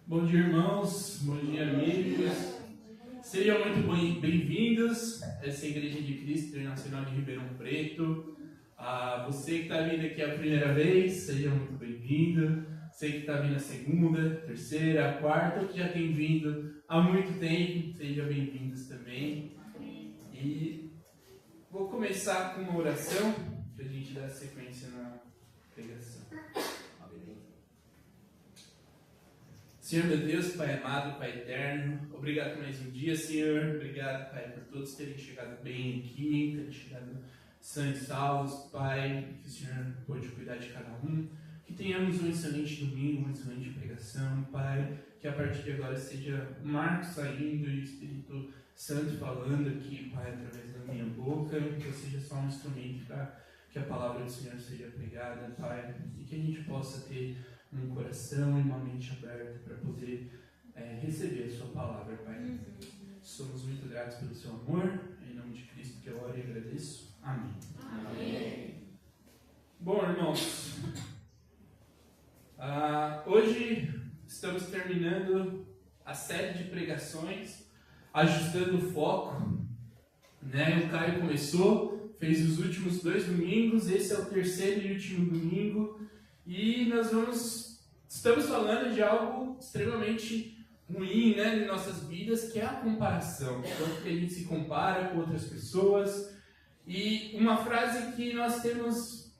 Bom dia, irmãos. Bom dia, amigos. Sejam muito bem-vindos a essa Igreja de Cristo Internacional de Ribeirão Preto. Você que está vindo aqui a primeira vez, seja muito bem-vindo. Você que está vindo a segunda, terceira, quarta, ou que já tem vindo há muito tempo, sejam bem-vindos também. E vou começar com uma oração para a gente dar sequência na pregação. Senhor meu Deus, Pai amado, Pai eterno, obrigado por mais um dia, Senhor. Obrigado, Pai, por todos terem chegado bem aqui, terem chegado sãos e salvos, Pai, que o Senhor pode cuidar de cada um. Que tenhamos um excelente domingo, uma excelente pregação, Pai. Que a partir de agora seja Marcos saindo e o Espírito Santo falando aqui, Pai, através da minha boca. Que eu seja só um instrumento para que a palavra do Senhor seja pregada, Pai. E que a gente possa ter um coração e uma mente aberta para poder receber a sua palavra, Pai. Somos muito gratos pelo seu amor. Em nome de Cristo que eu oro e agradeço. Amém. Amém. Bom, irmãos, hoje estamos terminando a série de pregações, ajustando o foco, né? O Caio começou, fez os últimos 2 domingos, esse é o terceiro e último domingo. E estamos falando de algo extremamente ruim, né, em nossas vidas, que é a comparação. Tanto que a gente se compara com outras pessoas. E uma frase que nós temos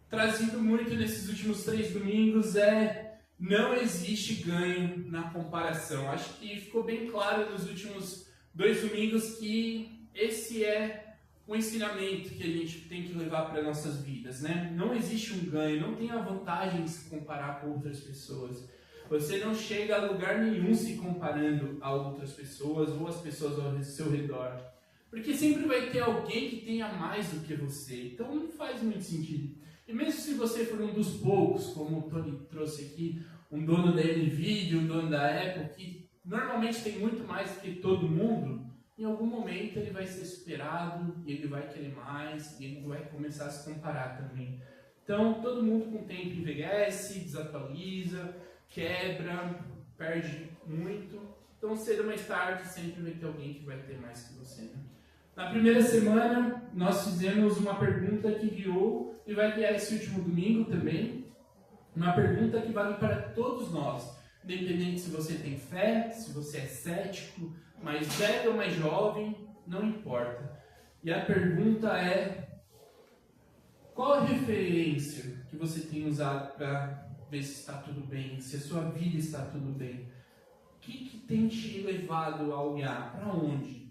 trazido muito nesses últimos 3 domingos é: não existe ganho na comparação. Acho que ficou bem claro nos últimos 2 domingos que esse é o ensinamento que a gente tem que levar para nossas vidas, né? Não existe um ganho, não tem a vantagem de se comparar com outras pessoas. Você não chega a lugar nenhum se comparando a outras pessoas ou as pessoas ao seu redor. Porque sempre vai ter alguém que tenha mais do que você. Então não faz muito sentido. E mesmo se você for um dos poucos, como o Tony trouxe aqui, um dono da NVIDIA, um dono da Apple, que normalmente tem muito mais do que todo mundo, em algum momento ele vai ser superado, e ele vai querer mais, e ele vai começar a se comparar também. Então, todo mundo com o tempo envelhece, desatualiza, quebra, perde muito. Então, cedo ou mais tarde, sempre vai ter alguém que vai ter mais que você, né? Na primeira semana, nós fizemos uma pergunta que guiou, e vai guiar esse último domingo também. Uma pergunta que vale para todos nós, independente se você tem fé, se você é cético, mais velho ou mais jovem, não importa. E a pergunta é: qual a referência que você tem usado para ver se está tudo bem, se a sua vida está tudo bem? O que tem te levado a olhar? Para onde?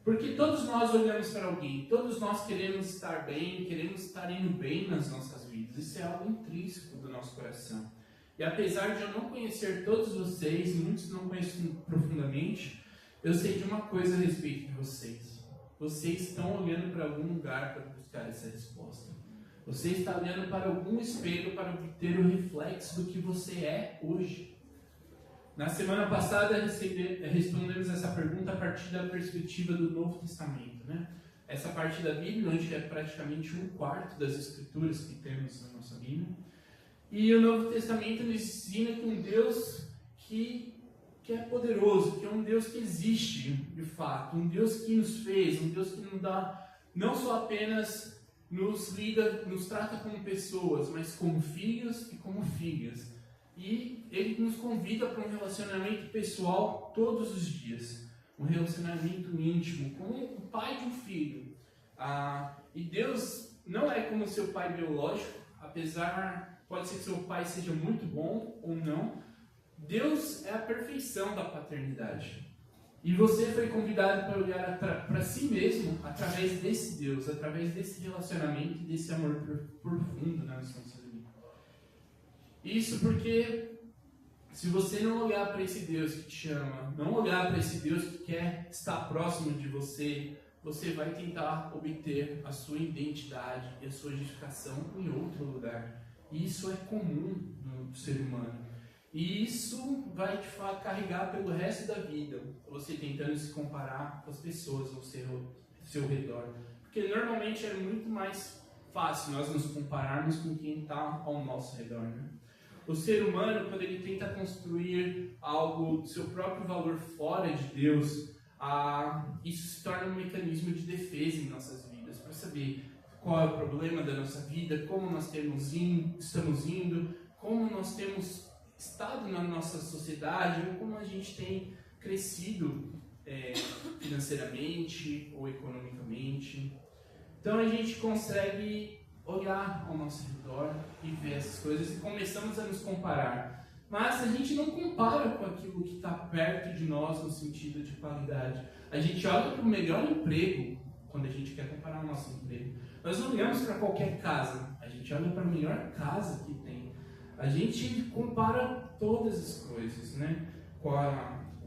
Porque todos nós olhamos para alguém, todos nós queremos estar bem, queremos estar indo bem nas nossas vidas. Isso é algo intrínseco do nosso coração. E apesar de eu não conhecer todos vocês, muitos não conheço profundamente, eu sei de uma coisa a respeito de vocês. Vocês estão olhando para algum lugar para buscar essa resposta. Você está olhando para algum espelho para obter o reflexo do que você é hoje. Na semana passada respondemos essa pergunta a partir da perspectiva do Novo Testamento, né? Essa parte da Bíblia, onde é praticamente 1/4 das escrituras que temos na nossa Bíblia. E o Novo Testamento nos ensina que um Deus que é poderoso, que é um Deus que existe de fato, um Deus que nos fez, um Deus que nos dá, não só apenas nos trata como pessoas, mas como filhos e como filhas. E Ele nos convida para um relacionamento pessoal todos os dias, um relacionamento íntimo, como o pai de um filho. E Deus não é como seu pai biológico, apesar, pode ser que seu pai seja muito bom ou não. Deus é a perfeição da paternidade. E você foi convidado para olhar para si mesmo através desse Deus, através desse relacionamento e desse amor profundo na nossa vida. Isso porque se você não olhar para esse Deus que te ama, não olhar para esse Deus que quer estar próximo de você, você vai tentar obter a sua identidade e a sua justificação em outro lugar. E isso é comum no ser humano. E isso vai te carregar pelo resto da vida, você tentando se comparar com as pessoas ao seu redor. Porque normalmente é muito mais fácil nós nos compararmos com quem está ao nosso redor, né? o ser humano, quando ele tenta construir algo do seu próprio valor fora de Deus, isso se torna um mecanismo de defesa em nossas vidas, para saber qual é o problema da nossa vida, como nós estamos indo, como nós temos estado na nossa sociedade, ou como a gente tem crescido financeiramente ou economicamente. Então a gente consegue olhar ao nosso redor e ver essas coisas e começamos a nos comparar. Mas a gente não compara com aquilo que está perto de nós no sentido de qualidade. A gente olha para o melhor emprego quando a gente quer comparar o nosso emprego. Nós não olhamos para qualquer casa, a gente olha para a melhor casa que tem. A gente compara todas as coisas, né? Com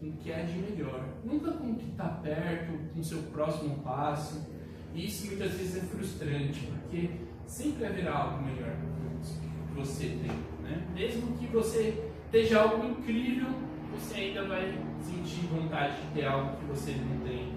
o que é de melhor. Nunca com o que está perto, com o seu próximo passo. E isso muitas vezes é frustrante, porque sempre haverá algo melhor que você tem, né? Mesmo que você esteja algo incrível, você ainda vai sentir vontade de ter algo que você não tem.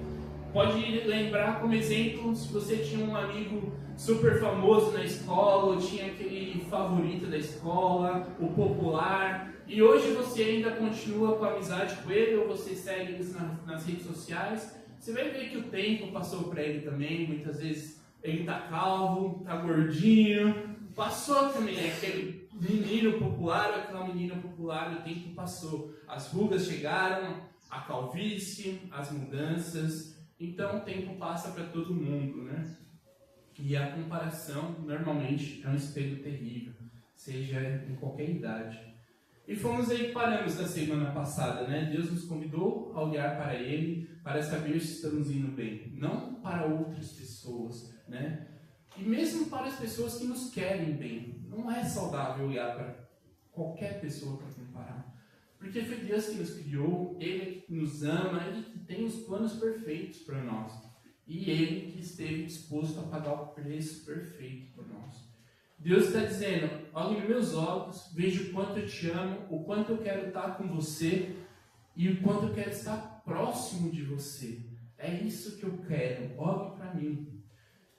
Pode lembrar como exemplo, se você tinha um amigo super famoso na escola, ou tinha aquele favorito da escola, o popular, e hoje você ainda continua com a amizade com ele, ou você segue eles nas redes sociais, você vai ver que o tempo passou para ele também. Muitas vezes ele está calvo, está gordinho, passou também aquele menino popular, aquela menina popular, o tempo passou. As rugas chegaram, a calvície, as mudanças. Então o tempo passa para todo mundo, né? E a comparação normalmente é um espelho terrível, seja em qualquer idade. E fomos aí que paramos na semana passada, né? Deus nos convidou a olhar para Ele, para saber se estamos indo bem, não para outras pessoas, né? E mesmo para as pessoas que nos querem bem, não é saudável olhar para qualquer pessoa para comparar. Porque foi Deus que nos criou, Ele é que nos ama, Ele que tem os planos perfeitos para nós. E Ele que esteve disposto a pagar o preço perfeito por nós. Deus está dizendo, olhe nos meus olhos, veja o quanto eu te amo, o quanto eu quero estar com você e o quanto eu quero estar próximo de você. É isso que eu quero, olhe para mim.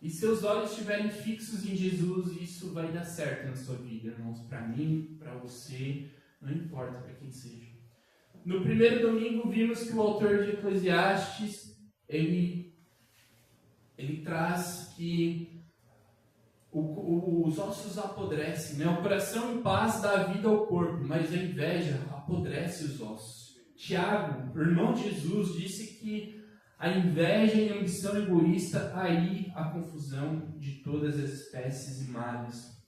E seus olhos estiverem fixos em Jesus, isso vai dar certo na sua vida, irmãos. Para mim, para você, não importa para quem seja. No primeiro domingo vimos que o autor de Eclesiastes, ele traz que os ossos apodrecem, né? O coração em paz dá vida ao corpo, mas a inveja apodrece os ossos. Tiago, o irmão de Jesus, disse que a inveja e a ambição egoísta aí a confusão de todas as espécies e males.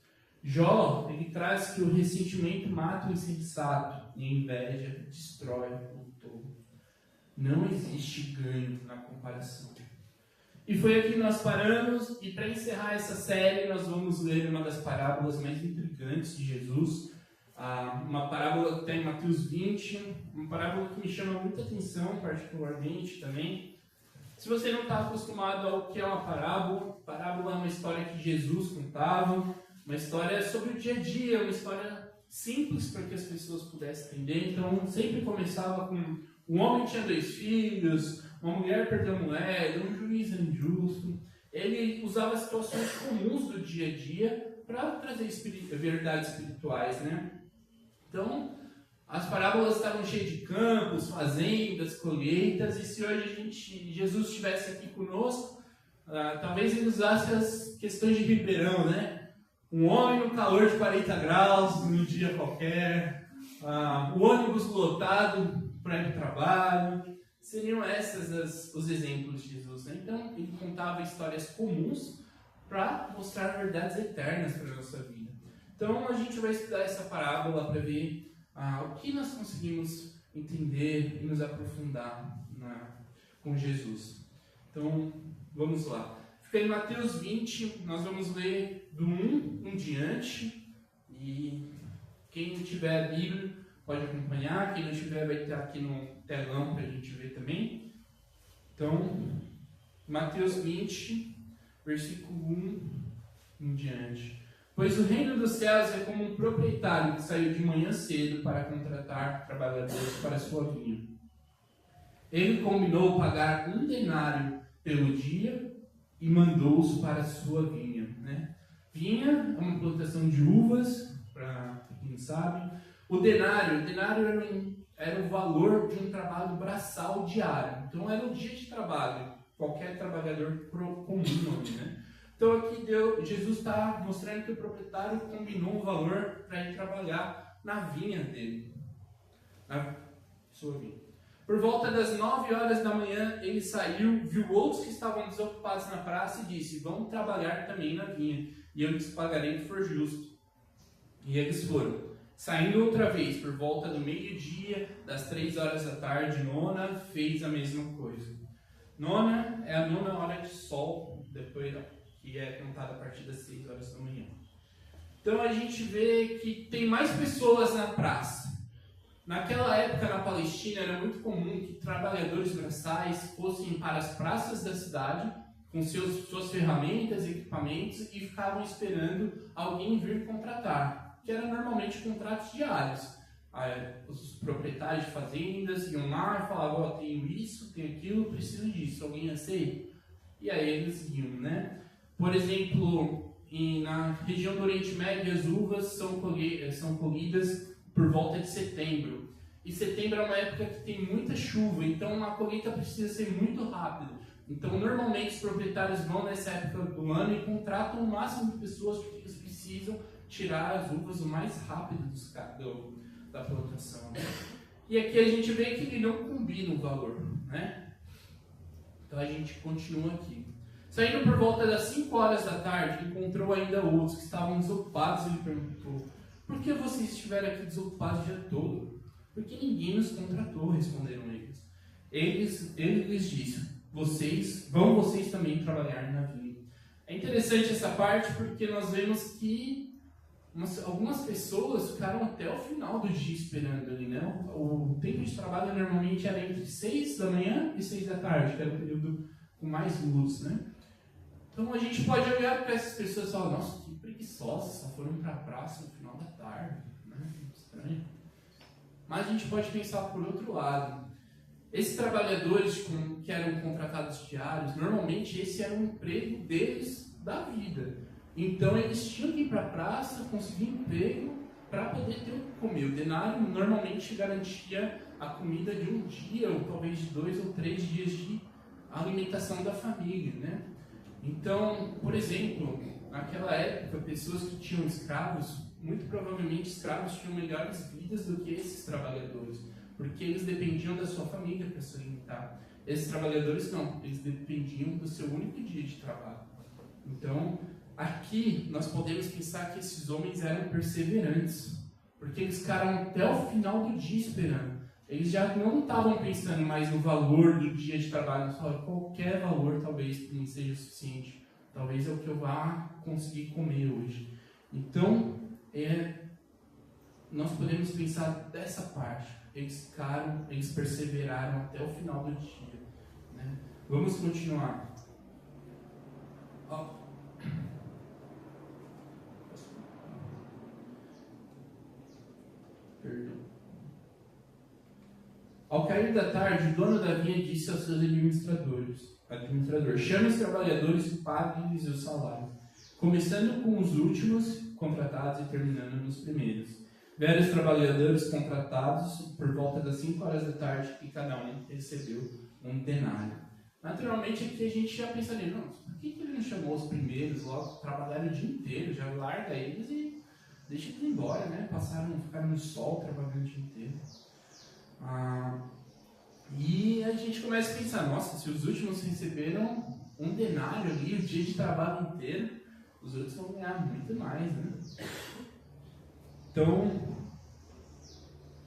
Jó, ele traz que o ressentimento mata o insensato e a inveja destrói o tolo. Não existe ganho na comparação. E foi aqui que nós paramos, e para encerrar essa série nós vamos ler uma das parábolas mais intrigantes de Jesus, uma parábola que está em Mateus 20, uma parábola que me chama muita atenção particularmente também. Se você não está acostumado ao que é uma parábola é uma história que Jesus contava, uma história sobre o dia a dia, uma história simples para que as pessoas pudessem entender. Então sempre começava com um homem tinha 2 filhos, uma mulher perdeu a mulher, um juiz injusto. Ele usava situações comuns do dia a dia para trazer verdades espirituais, né? Então, as parábolas estavam cheias de campos, fazendas, colheitas, e se hoje Jesus estivesse aqui conosco, talvez ele usasse as questões de Ribeirão, né? Um homem no calor de 40 graus, num dia qualquer, o ônibus lotado para ir para o trabalho. Seriam esses os exemplos de Jesus, né? Então, ele contava histórias comuns para mostrar verdades eternas para a nossa vida. Então, a gente vai estudar essa parábola para ver o que nós conseguimos entender e nos aprofundar com Jesus. Então, vamos lá. Fica em Mateus 20, nós vamos ler do 1 em diante. E quem tiver a Bíblia pode acompanhar, quem não tiver vai estar aqui no telão para a gente ver também. Então, Mateus 20, versículo 1 em diante. Pois o reino dos céus é como um proprietário que saiu de manhã cedo para contratar trabalhadores para a sua vinha. Ele combinou pagar 1 denário pelo dia e mandou-os para a sua vinha, né? Vinha é uma plantação de uvas, para quem não sabem. O denário era o valor de um trabalho braçal diário. Então era um dia de trabalho, qualquer trabalhador comum, né? Então aqui Jesus está mostrando que o proprietário combinou um valor para ir trabalhar na vinha dele. Na sua vinha. Por volta das 9 horas da manhã, ele saiu, viu outros que estavam desocupados na praça e disse: vamos trabalhar também na vinha, e eu lhes pagarei o que for justo. E eles foram. Saindo outra vez, por volta do meio-dia, das 3 horas da tarde, Nona fez a mesma coisa. Nona é a 9ª hora de sol, depois que é contada a partir das 6 horas da manhã. Então a gente vê que tem mais pessoas na praça. Naquela época na Palestina era muito comum que trabalhadores braçais fossem para as praças da cidade com suas ferramentas e equipamentos e ficavam esperando alguém vir contratar, que eram normalmente contratos diários. Os proprietários de fazendas iam lá e falavam: ó, tenho isso, tenho aquilo, preciso disso, alguém aceita? E aí eles iam, né? Por exemplo, na região do Oriente Médio, as uvas são colhidas por volta de setembro. E setembro é uma época que tem muita chuva, então a colheita precisa ser muito rápida. Então, normalmente, os proprietários vão nessa época do ano e contratam o máximo de pessoas porque eles precisam tirar as uvas o mais rápido da plantação. Né? E aqui a gente vê que ele não combina o valor. Né? Então, a gente continua aqui. Saindo por volta das 5 horas da tarde, encontrou ainda outros que estavam desocupados e ele perguntou: por que vocês estiveram aqui desocupados o dia todo? Porque ninguém nos contratou, responderam eles. Ele lhes disse: vocês também trabalhar na vinha. É interessante essa parte porque nós vemos que algumas pessoas ficaram até o final do dia esperando ali, né? O tempo de trabalho normalmente era entre 6 da manhã e 6 da tarde, que era o período com mais luz, né? Então a gente pode olhar para essas pessoas e falar: nossa, que preguiçosas, só foram para a praça no final da tarde, né? Estranho. Mas a gente pode pensar por outro lado. Esses trabalhadores que eram contratados diários, normalmente esse era o emprego deles da vida. Então eles tinham que ir para a praça, conseguir emprego para poder ter o que comer. O denário normalmente garantia a comida de um dia, ou talvez de 2 ou 3 dias de alimentação da família, né? Então, por exemplo, naquela época, pessoas que tinham escravos, muito provavelmente escravos tinham melhores vidas do que esses trabalhadores, porque eles dependiam da sua família para se alimentar. Esses trabalhadores não, eles dependiam do seu único dia de trabalho. Então, aqui nós podemos pensar que esses homens eram perseverantes, porque eles ficaram até o final do dia esperando. Eles já não estavam pensando mais no valor do dia de trabalho, só qualquer valor talvez não seja suficiente, talvez é o que eu vá conseguir comer hoje. Então, nós podemos pensar dessa parte. Eles perseveraram até o final do dia. Né? Vamos continuar. Perdão. Ao cair da tarde, o dono da vinha disse aos seus administrador: chame os trabalhadores e pague-lhes o salário, começando com os últimos contratados e terminando nos primeiros. Vieram os trabalhadores contratados por volta das 5 horas da tarde e cada um recebeu um denário. Naturalmente aqui a gente já pensaria: não, por que ele não chamou os primeiros logo, trabalharam o dia inteiro, já larga eles e deixa eles embora, né? Ficaram no sol trabalhando o dia inteiro. E a gente começa a pensar: nossa, se os últimos receberam um denário ali, o dia de trabalho inteiro, os outros vão ganhar muito mais, né? Então,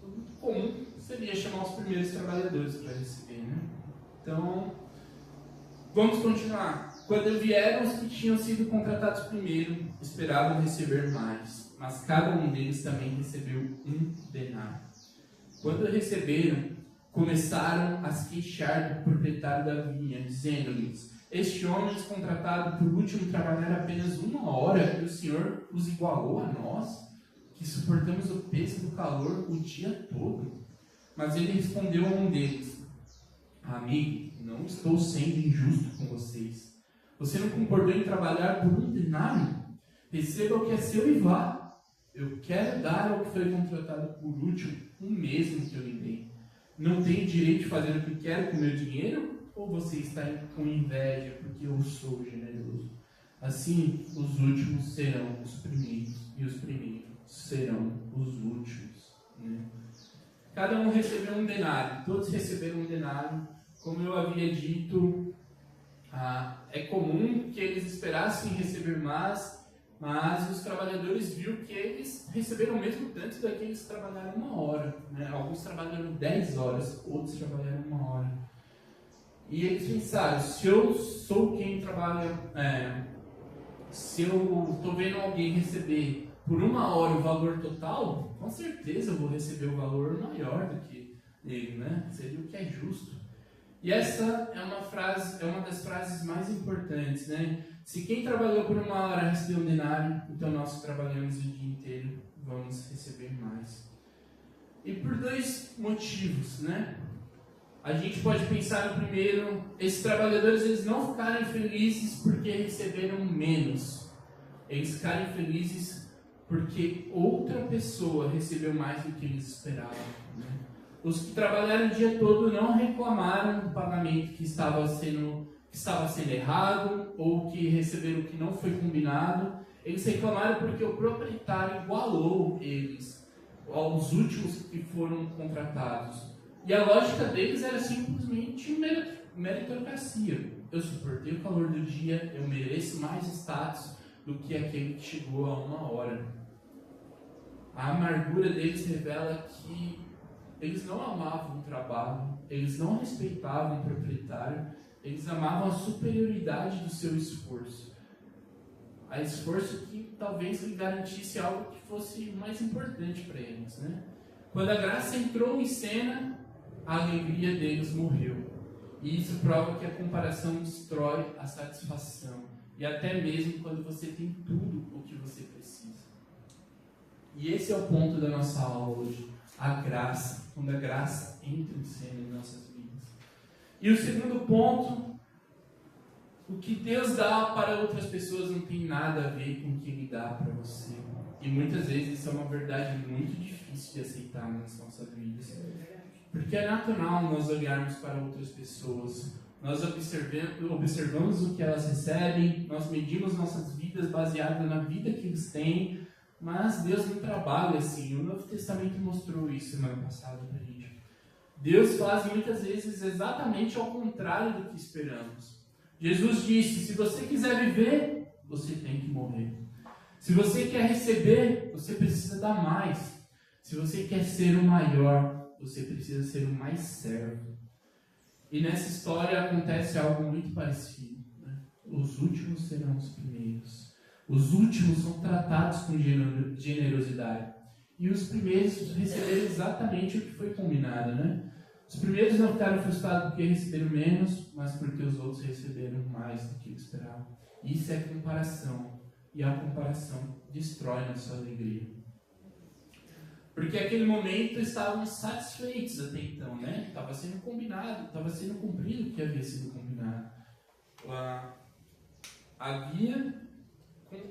muito comum seria chamar os primeiros trabalhadores para receber, né? Então, vamos continuar. Quando vieram os que tinham sido contratados primeiro, esperavam receber mais, mas cada um deles também recebeu um denário. Quando receberam, começaram a se queixar do proprietário da vinha, dizendo-lhes: este homem contratado por último trabalhar apenas 1 hora e o Senhor os igualou a nós, que suportamos o peso do calor o dia todo. Mas ele respondeu a um deles: amigo, não estou sendo injusto com vocês. Você não concordou em trabalhar por um denário? Receba o que é seu e vá. Eu quero dar ao que foi contratado por último o mesmo que eu lhe dei. Não tenho direito de fazer o que quero com o meu dinheiro? Ou você está com inveja porque eu sou generoso? Assim, os últimos serão os primeiros, e os primeiros serão os últimos. Né? Cada um recebeu um denário, todos receberam um denário. Como eu havia dito, é comum que eles esperassem receber mais, mas os trabalhadores viram que eles receberam o mesmo tanto daqueles que trabalharam 1 hora. Né? Alguns trabalharam 10 horas, outros trabalharam 1 hora. E eles pensaram, se eu sou quem trabalha, se eu estou vendo alguém receber por 1 hora o valor total, com certeza eu vou receber o valor maior do que ele, né? Seria o que é justo. E essa é uma das frases mais importantes, né? Se quem trabalhou por 1 hora recebeu um denário, então nós que trabalhamos o dia inteiro vamos receber mais. E por 2 motivos, né? A gente pode pensar no primeiro, esses trabalhadores eles não ficaram infelizes porque receberam menos. Eles ficaram infelizes porque outra pessoa recebeu mais do que eles esperavam. Né? Os que trabalharam o dia todo não reclamaram do pagamento que estava sendo errado ou que receberam o que não foi combinado. Eles reclamaram porque o proprietário igualou eles aos últimos que foram contratados. E a lógica deles era simplesmente meritocracia. Eu suportei o calor do dia, eu mereço mais status do que aquele que chegou a 1 hora. A amargura deles revela que eles não amavam o trabalho, eles não respeitavam o proprietário, eles amavam a superioridade do seu esforço. A esforço que talvez lhe garantisse algo que fosse mais importante para eles. Né? Quando a graça entrou em cena, a alegria deles morreu. E isso prova que a comparação destrói a satisfação. E até mesmo quando você tem tudo o que você precisa. E esse é o ponto da nossa aula hoje. A graça. Quando a graça entra em cena em nossas vidas. E o segundo ponto, o que Deus dá para outras pessoas não tem nada a ver com o que Ele dá para você. E muitas vezes isso é uma verdade muito difícil de aceitar nas nossas vidas. Porque é natural nós olharmos para outras pessoas, nós observamos o que elas recebem, nós medimos nossas vidas baseadas na vida que eles têm, mas Deus não trabalha assim. O Novo Testamento mostrou isso semana passada para a gente. Deus faz muitas vezes exatamente ao contrário do que esperamos. Jesus disse, se você quiser viver, você tem que morrer. Se você quer receber, você precisa dar mais. Se você quer ser o maior, você precisa ser o mais servo. E nessa história acontece algo muito parecido. Né? Os últimos serão os primeiros. Os últimos são tratados com generosidade. E os primeiros receberam exatamente o que foi combinado. Né? Os primeiros não ficaram frustrados porque receberam menos, mas porque os outros receberam mais do que esperavam. Isso é comparação. E a comparação destrói nossa alegria. Porque naquele momento estavam satisfeitos até então, né? Estava sendo combinado, estava sendo cumprido o que havia sido combinado.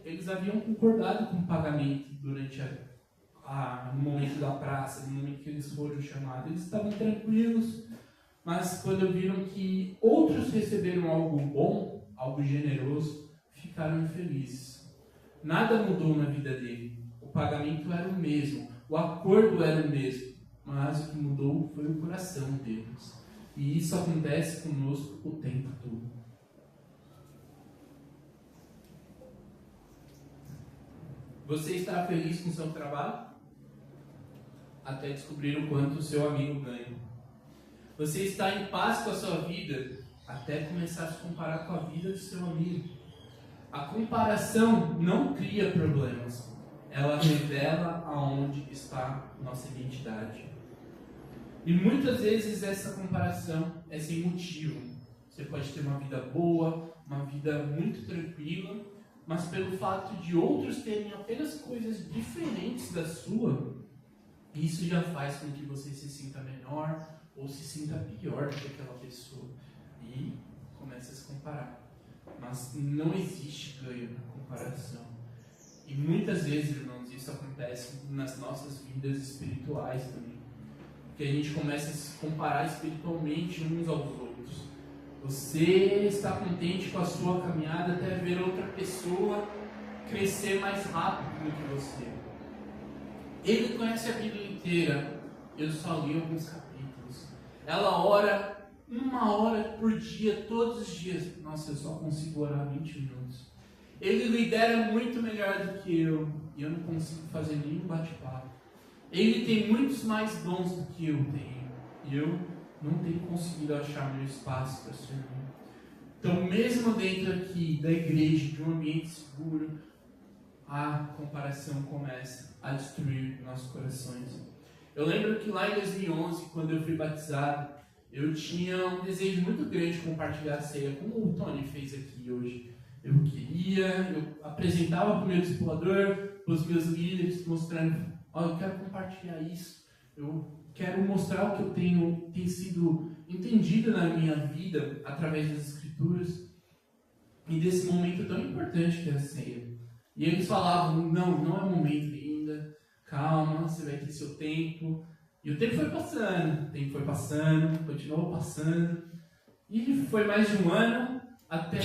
Eles haviam concordado com o pagamento durante no momento da praça, no momento que eles foram chamados. Eles estavam tranquilos, mas quando viram que outros receberam algo bom, algo generoso, ficaram infelizes. Nada mudou na vida dele. O pagamento era o mesmo. O acordo era o mesmo, mas o que mudou foi o coração deles. E isso acontece conosco o tempo todo. Você está feliz com o seu trabalho? Até descobrir o quanto o seu amigo ganha. Você está em paz com a sua vida? Até começar a se comparar com a vida do seu amigo. A comparação não cria problemas. Ela revela aonde está nossa identidade. E muitas vezes essa comparação é sem motivo. Você pode ter uma vida boa, uma vida muito tranquila, mas pelo fato de outros terem apenas coisas diferentes da sua, isso já faz com que você se sinta menor ou se sinta pior do que aquela pessoa. E começa a se comparar. Mas não existe ganho na comparação. E muitas vezes, irmãos, isso acontece nas nossas vidas espirituais também. Porque a gente começa a se comparar espiritualmente uns aos outros. Você está contente com a sua caminhada até ver outra pessoa crescer mais rápido do que você. Ele conhece a Bíblia inteira, eu só li alguns capítulos. Ela ora 1 hora por dia, todos os dias. Nossa, eu só consigo orar 20 minutos. Ele lidera muito melhor do que eu, e eu não consigo fazer nenhum bate-papo. Ele tem muitos mais dons do que eu tenho, e eu não tenho conseguido achar meu espaço para servir. Então, mesmo dentro aqui da igreja, de um ambiente seguro, a comparação começa a destruir nossos corações. Eu lembro que lá em 2011, quando eu fui batizado, eu tinha um desejo muito grande de compartilhar a ceia, como o Tony fez aqui hoje. Eu apresentava para o meu discipulador, para os meus líderes, mostrando, eu quero compartilhar isso, eu quero mostrar o que eu tem sido entendido na minha vida através das Escrituras e desse momento tão importante que é a ceia. E eles falavam, não é momento ainda, calma, você vai ter seu tempo. E o tempo foi passando, continuou passando. E foi mais de 1 ano, até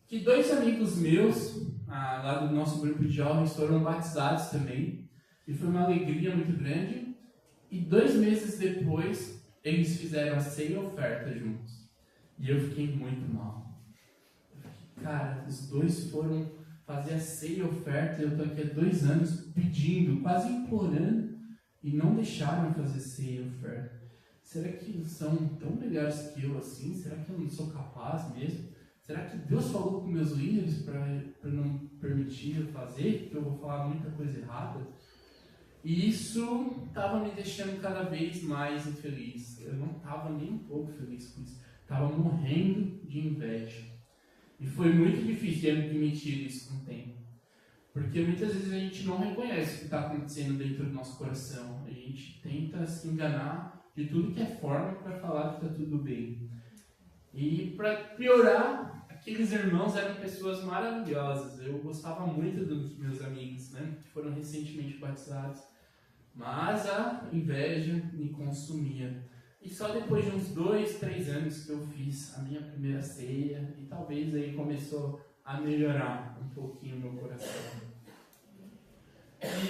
que 2 amigos meus, lá do nosso grupo de jovens, foram batizados também. E foi uma alegria muito grande. E 2 meses depois, eles fizeram a ceia e a oferta juntos. E eu fiquei muito mal. Cara, os 2 foram fazer a ceia e a oferta, e eu estou aqui há 2 anos pedindo, quase implorando, e não deixaram fazer ceia e oferta. Será que eles são tão melhores que eu assim? Será que eu não sou capaz mesmo? Será que Deus falou com meus líderes para não permitir eu fazer? Porque eu vou falar muita coisa errada? E isso estava me deixando cada vez mais infeliz. Eu não estava nem um pouco feliz com isso. Estava morrendo de inveja. E foi muito difícil admitir isso com o tempo. Porque muitas vezes a gente não reconhece o que está acontecendo dentro do nosso coração. A gente tenta se enganar de tudo que é forma para falar que está tudo bem. E para piorar, aqueles irmãos eram pessoas maravilhosas. Eu gostava muito dos meus amigos, que foram recentemente batizados. Mas a inveja me consumia. E só depois de uns 2, 3 anos que eu fiz a minha primeira ceia, e talvez aí começou a melhorar um pouquinho o meu coração.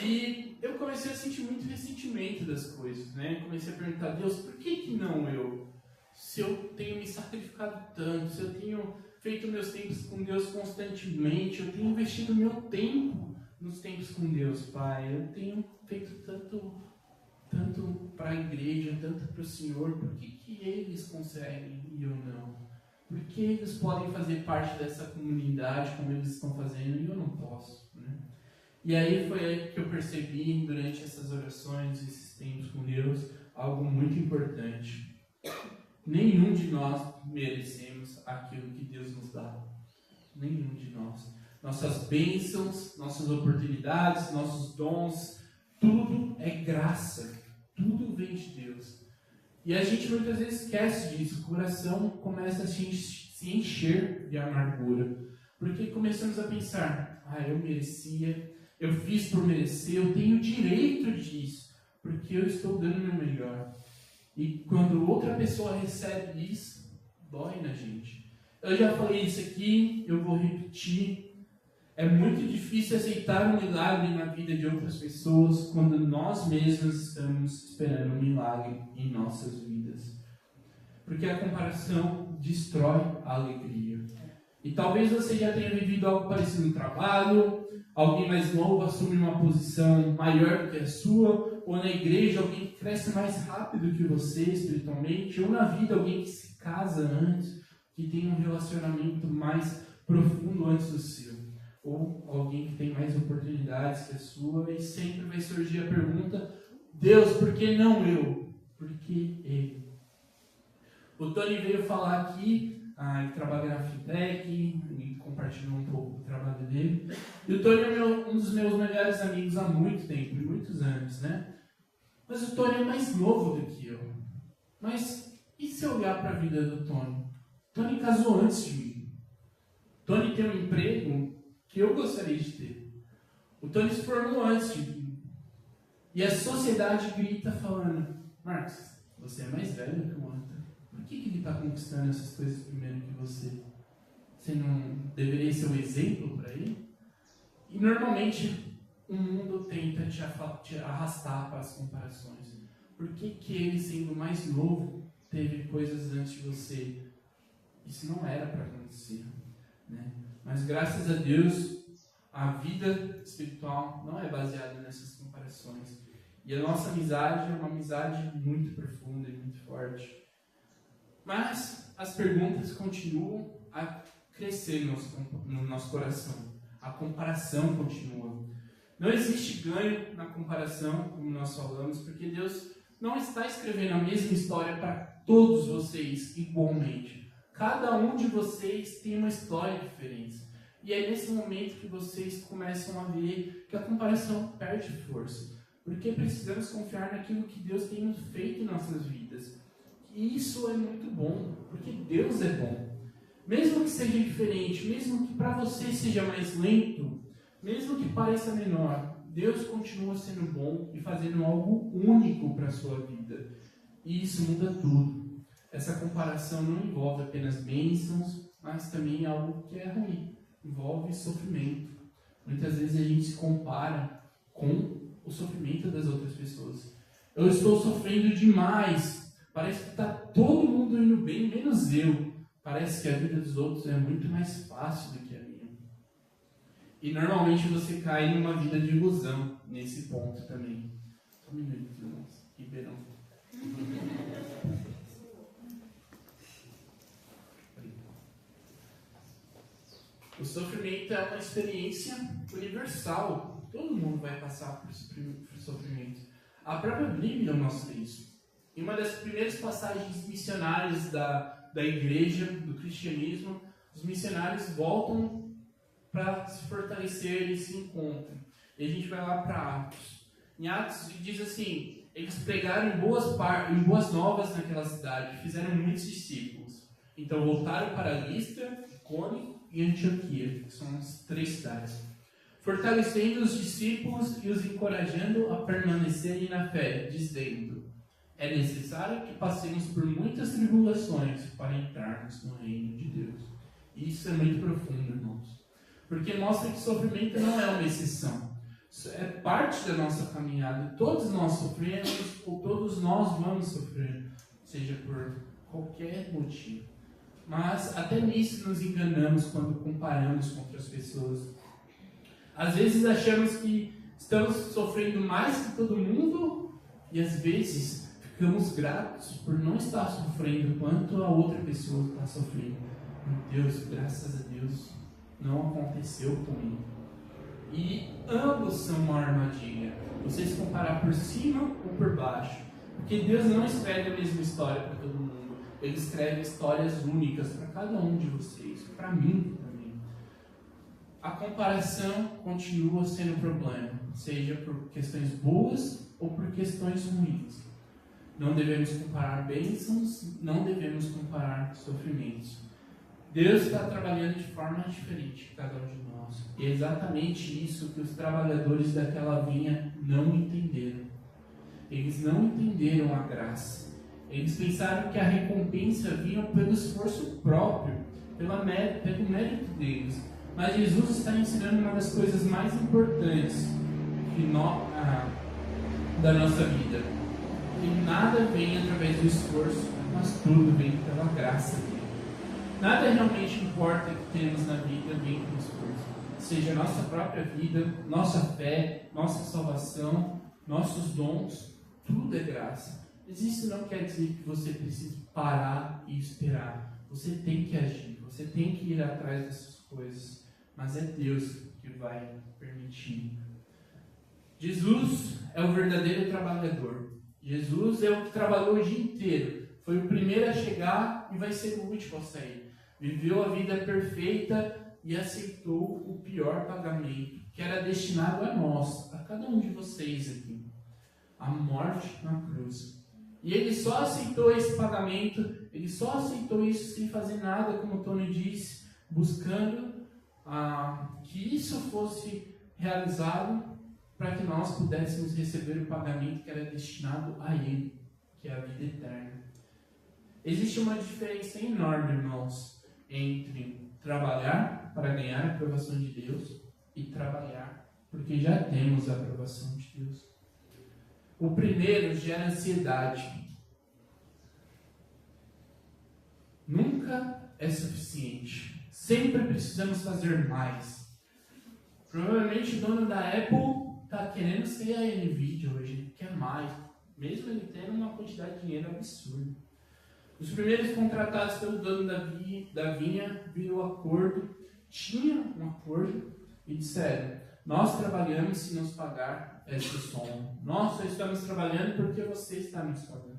E eu comecei a sentir muito ressentimento das coisas, Comecei a perguntar a Deus, por que não eu? Se eu tenho me sacrificado tanto, se eu tenho feito meus tempos com Deus constantemente, eu tenho investido meu tempo nos tempos com Deus, Pai. Eu tenho feito tanto para a igreja, tanto para o Senhor, por que eles conseguem e eu não? Por que eles podem fazer parte dessa comunidade como eles estão fazendo e eu não posso? E aí foi aí que eu percebi, durante essas orações, esses tempos com Deus, algo muito importante. Nenhum de nós merecemos aquilo que Deus nos dá. Nenhum de nós. Nossas bênçãos, nossas oportunidades, nossos dons, tudo é graça. Tudo vem de Deus. E a gente muitas vezes esquece disso. O coração começa a se encher de amargura. Porque começamos a pensar, eu merecia, eu fiz por merecer, eu tenho direito disso, porque eu estou dando o meu melhor. E quando outra pessoa recebe isso, dói na gente. Eu já falei isso aqui, eu vou repetir. É muito difícil aceitar um milagre na vida de outras pessoas quando nós mesmos estamos esperando um milagre em nossas vidas. Porque a comparação destrói a alegria. E talvez você já tenha vivido algo parecido no trabalho, alguém mais novo assume uma posição maior do que a sua, ou na igreja alguém que cresce mais rápido que você espiritualmente, ou na vida alguém que se casa antes, que tem um relacionamento mais profundo antes do seu. Ou alguém que tem mais oportunidades que a sua, e sempre vai surgir a pergunta, Deus, por que não eu? Por que ele? O Tony veio falar aqui, ele trabalha na Fintech, e compartilhou um pouco do trabalho dele. E o Tony é um dos meus melhores amigos há muito tempo, muitos anos, Mas o Tony é mais novo do que eu. Mas e se eu olhar para a vida do Tony? O Tony casou antes de mim. O Tony tem um emprego que eu gostaria de ter. O Tony se formou antes de mim. E a sociedade grita falando: Marcos, você é mais velho que o Antônio. Por que ele está conquistando essas coisas primeiro que você? Você não deveria ser um exemplo para ele? E normalmente o mundo tenta te arrastar para as comparações. Por que ele, sendo mais novo, teve coisas antes de você? Isso não era para acontecer, né? Mas graças a Deus, a vida espiritual não é baseada nessas comparações. E a nossa amizade é uma amizade muito profunda e muito forte. Mas as perguntas continuam a crescer no nosso coração. A comparação continua. Não existe ganho na comparação, como nós falamos, porque Deus não está escrevendo a mesma história para todos vocês igualmente. Cada um de vocês tem uma história diferente. E é nesse momento que vocês começam a ver que a comparação perde força. Porque precisamos confiar naquilo que Deus tem feito em nossas vidas. E isso é muito bom, porque Deus é bom. Mesmo que seja diferente, mesmo que para você seja mais lento, mesmo que pareça menor, Deus continua sendo bom e fazendo algo único para a sua vida. E isso muda tudo. Essa comparação não envolve apenas bênçãos, mas também algo que é ruim. Envolve sofrimento. Muitas vezes a gente se compara com o sofrimento das outras pessoas. Eu estou sofrendo demais. Parece que está todo mundo indo bem, menos eu. Parece que a vida dos outros é muito mais fácil do que a minha. E normalmente você cai numa vida de ilusão nesse ponto também. Só um minuto, irmãos. Ribeirão. O sofrimento é uma experiência universal. Todo mundo vai passar por sofrimento. A própria Bíblia mostra isso. Em uma das primeiras passagens missionárias da igreja, do cristianismo, os missionários voltam para se fortalecer e se encontram. E a gente vai lá para Atos. Em Atos diz assim: eles pregaram em boas novas naquela cidade, fizeram muitos discípulos. Então voltaram para Listra, Icônio e Antioquia, que são as 3 cidades, fortalecendo os discípulos e os encorajando a permanecerem na fé, dizendo: é necessário que passemos por muitas tribulações para entrarmos no reino de Deus. E isso é muito profundo, irmãos, porque mostra que sofrimento não é uma exceção. Isso é parte da nossa caminhada. Todos nós sofremos, ou todos nós vamos sofrer, seja por qualquer motivo. Mas até nisso nos enganamos quando comparamos com outras pessoas. Às vezes achamos que estamos sofrendo mais que todo mundo, e às vezes ficamos gratos por não estar sofrendo quanto a outra pessoa está sofrendo. Meu Deus, graças a Deus, não aconteceu comigo. E ambos são uma armadilha. Você se comparar por cima ou por baixo. Porque Deus não escreve a mesma história para todo mundo. Ele escreve histórias únicas para cada um de vocês, para mim também. A comparação continua sendo um problema, seja por questões boas ou por questões ruins. Não devemos comparar bênçãos, não devemos comparar sofrimentos. Deus está trabalhando de forma diferente cada um de nós. E é exatamente isso que os trabalhadores daquela vinha não entenderam. Eles não entenderam a graça. Eles pensaram que a recompensa vinha pelo esforço próprio, pelo mérito deles. Mas Jesus está ensinando uma das coisas mais importantes da nossa vida. Que nada vem através do esforço, mas tudo vem pela graça dele. Nada realmente importa que temos na vida vem com esforço. Seja a nossa própria vida, nossa fé, nossa salvação, nossos dons, tudo é graça. Mas isso não quer dizer que você precisa parar e esperar. Você tem que agir, você tem que ir atrás dessas coisas. Mas é Deus que vai permitir. Jesus é o verdadeiro trabalhador. Jesus é o que trabalhou o dia inteiro. Foi o primeiro a chegar e vai ser o último a sair. Viveu a vida perfeita e aceitou o pior pagamento, que era destinado a nós, a cada um de vocês aqui. A morte na cruz. E ele só aceitou esse pagamento, ele só aceitou isso sem fazer nada, como o Tony disse, buscando que isso fosse realizado para que nós pudéssemos receber o pagamento que era destinado a Ele, que é a vida eterna. Existe uma diferença enorme, irmãos, entre trabalhar para ganhar a aprovação de Deus e trabalhar porque já temos a aprovação de Deus. O primeiro gera ansiedade. Nunca é suficiente. Sempre precisamos fazer mais. Provavelmente o dono da Apple está querendo ser a Nvidia hoje. Ele quer mais. Mesmo ele tendo uma quantidade de dinheiro absurda. Os primeiros contratados pelo dono da vinha viram o acordo, tinham um acordo e disseram: nós trabalhamos se nos pagar essa soma. Nós só estamos trabalhando porque você está nos pagando.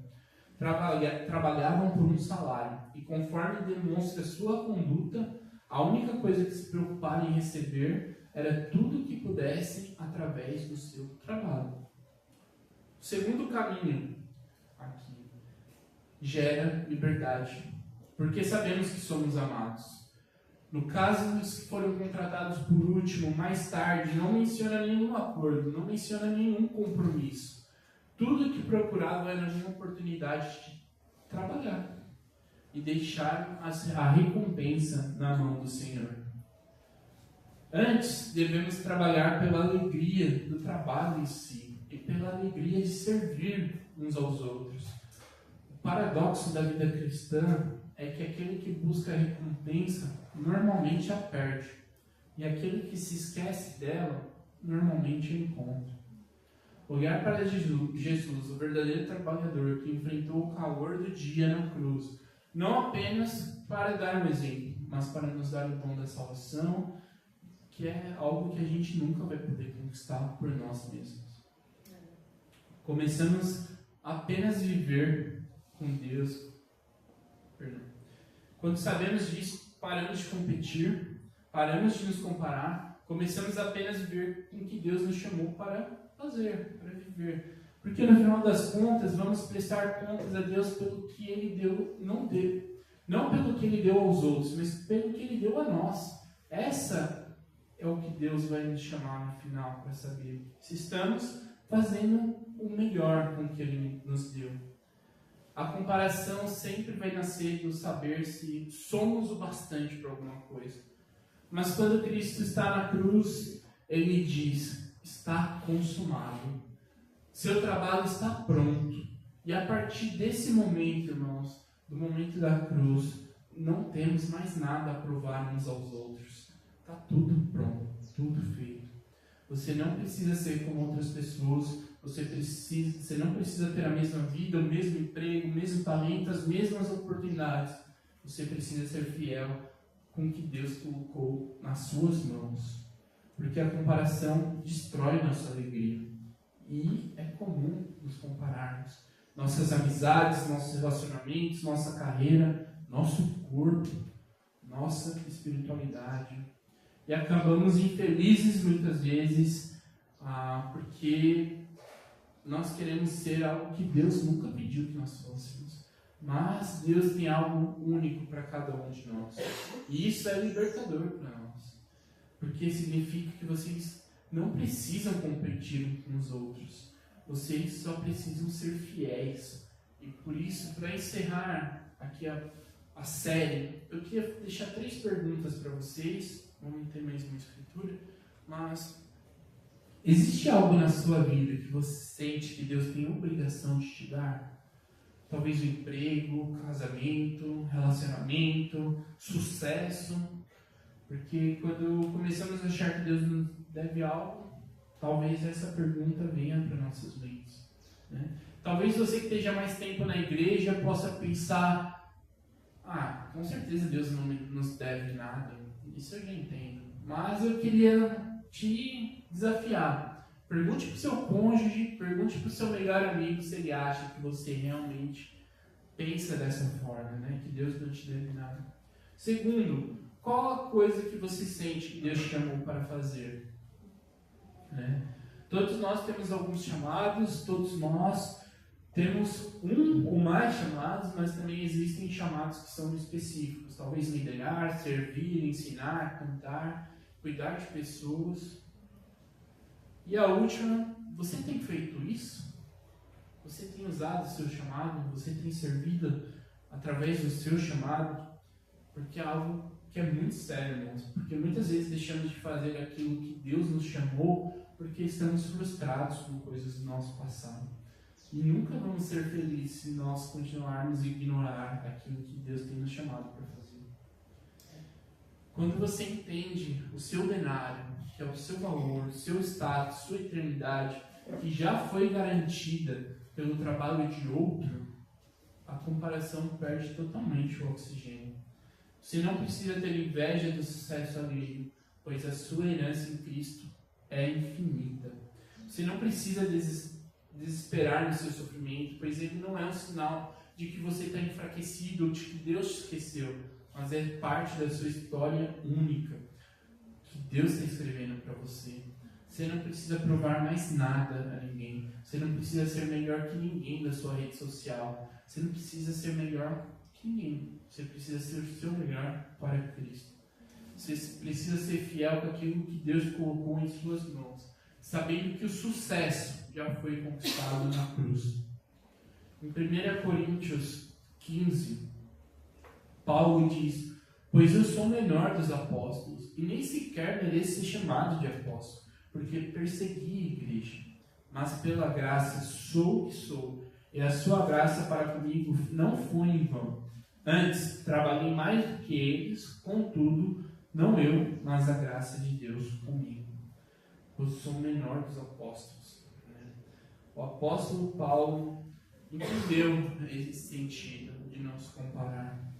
Trabalhavam por um salário e conforme demonstra sua conduta, a única coisa que se preocuparam em receber era tudo que pudessem através do seu trabalho. O segundo caminho aqui gera liberdade, porque sabemos que somos amados. No caso dos que foram contratados por último, mais tarde, não menciona nenhum acordo, não menciona nenhum compromisso. Tudo que procuravam era uma oportunidade de trabalhar e deixar a recompensa na mão do Senhor. Antes, devemos trabalhar pela alegria do trabalho em si e pela alegria de servir uns aos outros. O paradoxo da vida cristã é que aquele que busca a recompensa normalmente a perde, e aquele que se esquece dela normalmente a encontra. Olhar para Jesus, o verdadeiro trabalhador que enfrentou o calor do dia na cruz, não apenas para dar um exemplo, mas para nos dar o dom da salvação, que é algo que a gente nunca vai poder conquistar por nós mesmos. Começamos apenas a viver com Deus. Quando sabemos disso, paramos de competir, paramos de nos comparar, começamos apenas a viver com o que Deus nos chamou para fazer, para viver. Porque no final das contas, vamos prestar contas a Deus pelo que Ele deu, não pelo que Ele deu aos outros, mas pelo que Ele deu a nós. Essa é o que Deus vai nos chamar no final, para saber se estamos fazendo o melhor com o que Ele nos deu. A comparação sempre vai nascer do saber se somos o bastante para alguma coisa. Mas quando Cristo está na cruz, Ele diz: está consumado. Seu trabalho está pronto. E a partir desse momento, irmãos, do momento da cruz, não temos mais nada a provar uns aos outros. Está tudo pronto, tudo feito. Você não precisa ser como outras pessoas. Você não precisa ter a mesma vida, o mesmo emprego, o mesmo talento, as mesmas oportunidades. Você precisa ser fiel com o que Deus colocou nas suas mãos. Porque a comparação destrói nossa alegria. E é comum nos compararmos. Nossas amizades, nossos relacionamentos, nossa carreira, nosso corpo, nossa espiritualidade. E acabamos infelizes muitas vezes, porque nós queremos ser algo que Deus nunca pediu que nós fôssemos. Mas Deus tem algo único para cada um de nós. E isso é libertador para nós. Porque significa que vocês não precisam competir com os outros. Vocês só precisam ser fiéis. E por isso, para encerrar aqui a série, eu queria deixar 3 perguntas para vocês. Não tem mais uma escritura, mas existe algo na sua vida que você sente que Deus tem obrigação de te dar? Talvez o emprego, casamento, relacionamento, sucesso. Porque quando começamos a achar que Deus nos deve algo, talvez essa pergunta venha para nossas mentes. Né? Talvez você que esteja mais tempo na igreja possa pensar: com certeza Deus não nos deve nada. Isso eu já entendo. Mas eu queria te desafiar. Pergunte para o seu cônjuge, pergunte para o seu melhor amigo se ele acha que você realmente pensa dessa forma, né? Que Deus não te deve nada. Segundo, qual a coisa que você sente que Deus te chamou para fazer? Né? Todos nós temos alguns chamados, todos nós temos um ou mais chamados, mas também existem chamados que são específicos. Talvez liderar, servir, ensinar, cantar, cuidar de pessoas. E a última, você tem feito isso? Você tem usado o seu chamado? Você tem servido através do seu chamado? Porque é algo que é muito sério, irmãos. Porque muitas vezes deixamos de fazer aquilo que Deus nos chamou porque estamos frustrados com coisas do nosso passado. E nunca vamos ser felizes se nós continuarmos a ignorar aquilo que Deus tem nos chamado para fazer. Quando você entende o seu denário, que é o seu valor, o seu status, sua eternidade, que já foi garantida pelo trabalho de outro, a comparação perde totalmente o oxigênio. Você não precisa ter inveja do sucesso alheio, pois a sua herança em Cristo é infinita. Você não precisa desesperar no seu sofrimento, pois ele não é um sinal de que você está enfraquecido ou de que Deus te esqueceu, mas é parte da sua história única que Deus está escrevendo para você. Você não precisa provar mais nada a ninguém. Você não precisa ser melhor que ninguém da sua rede social. Você não precisa ser melhor que ninguém. Você precisa ser o seu melhor para Cristo. Você precisa ser fiel com aquilo que Deus colocou em suas mãos, sabendo que o sucesso já foi conquistado na cruz. Em 1 Coríntios 15, Paulo diz: pois eu sou o menor dos apóstolos, e nem sequer mereço ser chamado de apóstolo, porque persegui a igreja. Mas pela graça sou o que sou, e a sua graça para comigo não foi em vão. Antes, trabalhei mais do que eles, contudo, não eu, mas a graça de Deus comigo. Eu sou o menor dos apóstolos. O apóstolo Paulo entendeu esse sentido de não se comparar.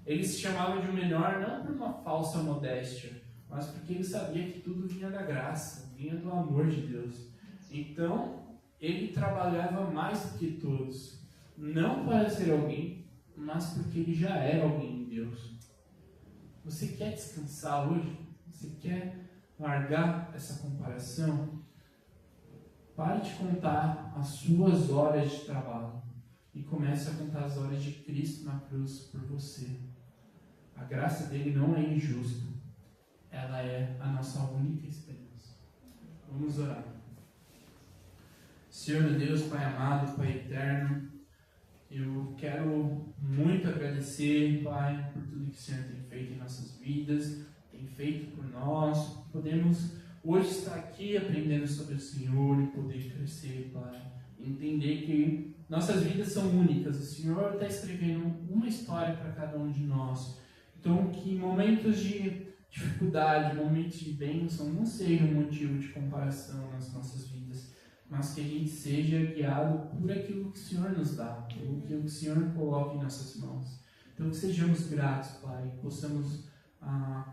Ele se chamava de o menor não por uma falsa modéstia, mas porque ele sabia que tudo vinha da graça, vinha do amor de Deus. Então, ele trabalhava mais do que todos, não para ser alguém, mas porque ele já era alguém em Deus. Você quer descansar hoje? Você quer largar essa comparação? Pare de contar as suas horas de trabalho e comece a contar as horas de Cristo na cruz por você. A graça dele não é injusta. Ela é a nossa única esperança. Vamos orar. Senhor Deus, Pai amado, Pai eterno, eu quero muito agradecer, Pai, por tudo que o Senhor tem feito em nossas vidas, tem feito por nós. Podemos hoje estar aqui aprendendo sobre o Senhor e poder crescer, Pai. Entender que nossas vidas são únicas. O Senhor está escrevendo uma história para cada um de nós. Então, que momentos de dificuldade, momentos de bênção não sejam motivo de comparação nas nossas vidas, mas que a gente seja guiado por aquilo que o Senhor nos dá, por aquilo que o Senhor coloca em nossas mãos. Então, que sejamos gratos, Pai, que possamos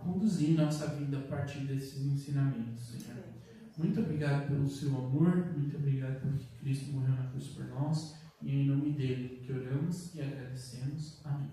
conduzir nossa vida a partir desses ensinamentos, Senhor. Muito obrigado pelo seu amor, muito obrigado pelo que Cristo morreu na cruz por nós, e é em nome dele que oramos e agradecemos. Amém.